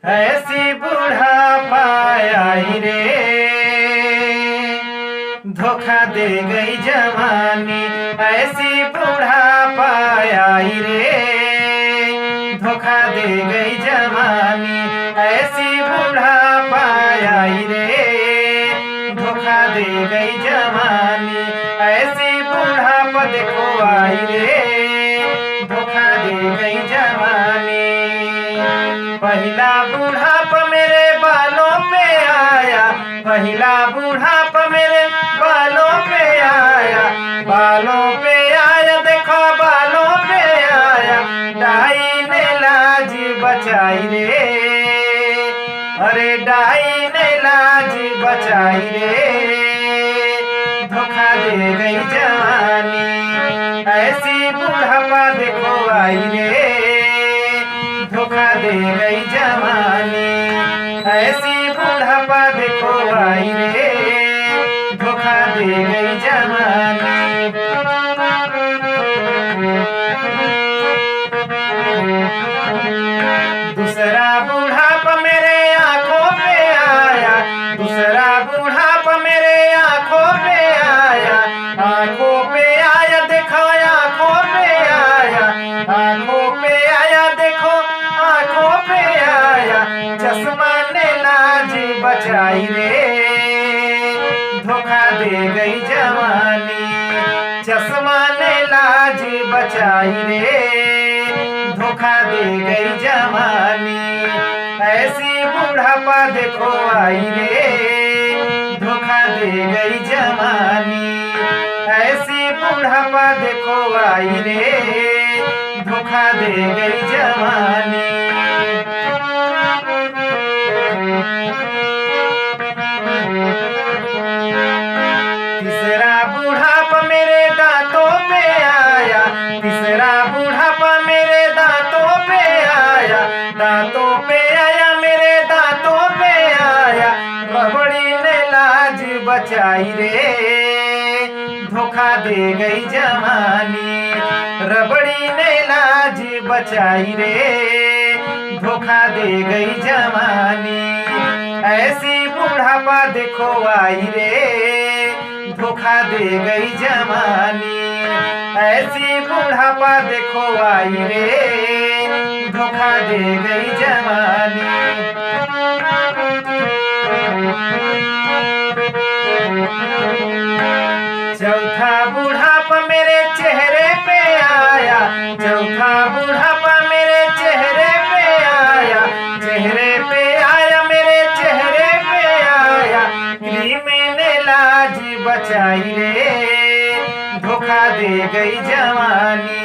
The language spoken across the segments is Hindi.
ऐसी बुढ़ापा आई रे, धोखा दे गई जवानी। ऐसी बुढ़ापा आई रे, धोखा दे गई जवानी। ऐसी बुढ़ापा आई रे, धोखा दे गई जवानी। ऐसी बुढ़ापा देखो आई रे, धोखा दे गई जवानी। पहला बुढ़ापा मेरे बालों पे आया, पहला बुढ़ापा मेरे बालों पे आया। बालों पे आया देखो बालों पे आया, डाई ने लाज बचाई रे। अरे डाई ने लाज बचाई रे, धोखा दे गई जवानी। ऐसी बुढ़ापा देखो आई रे, धोखा दे गई जवानी। ऐसी बुढ़ापा देखो आई रे, धोखा दे गई जवानी। दूसरा बुढ़ापा मेरे आंखों पे आया, दूसरा बुढ़ापा मेरे आंखों पे आया। आंखों पे आया देखो आंखों पे आया, आंखों पे आया देखो आंखों पे आया। चश्मा ने लाज बचाई रे, धोखा दे गई जवानी। चश्मा ने लाज बचाई रे, धोखा दे गई जवानी। ऐसी बुढ़ापा देखो आई रे, धोखा दे गई जवानी। ऐसी बुढ़ापा देखो आई रे, धोखा दे गई जवानी। तीसरा बुढ़ापा मेरे दांतों पे आया, तीसरा बुढ़ापा मेरे दांतों पे आया। दांतों पे आया मेरे दांतों पे आया। रबड़ी ने लाज बचाई रे, धोखा दे गई जवानी। रबड़ी ने लाज बचाई रे, धोखा दे गई जवानी। ऐसी बुढ़ापा देखो आई रे, धोखा दे गई जवानी। ऐसी बुढ़ापा देखो आई रे, धोखा दे गई जवानी। चौथा बुढ़ापा मेरे चेहरे पे आया, चौथा बुढ़ापा मेरे चेहरे पे आया। चेहरे पे आया मेरे चेहरे पे आया। क्रीम ने लाज बचाई रे, धोखा दे गई जवानी।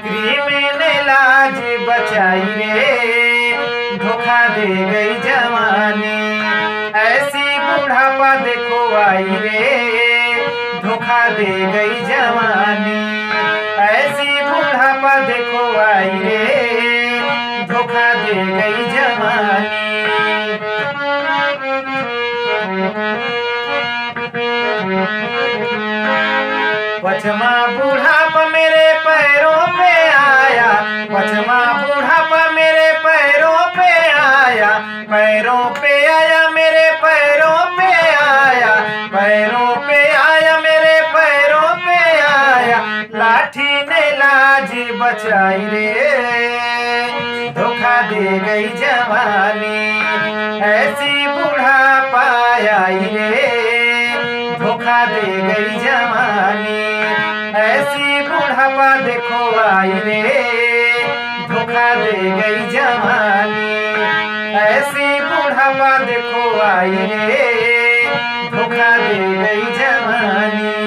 क्रीम ने लाज बचाई रे, धोखा दे गई जवानी। ऐसी बुढ़ापा देखो आई रे, धोखा दे गई जवानी। ऐसी बुढ़ापा देखो आई रे, धोखा दे गई जवानी। पचमा बुढ़ापा मेरे पैरों पे आया, पचमा बुढ़ापा मेरे पैरों पे आया। पैरों पे आया मेरे पैरों पे आया, पैरों पे आया मेरे पैरों पे आया। लाठी ने लाज बचाई रे, धोखा दे गई जवानी। ऐसी बुढ़ापा आई रे, धोखा दे गई जवानी। ऐसी बुढ़ापा देखो आई रे, धोखा दे गई जवानी। ऐसी बुढ़ापा देखो आई रे, धोखा दे गई जवानी।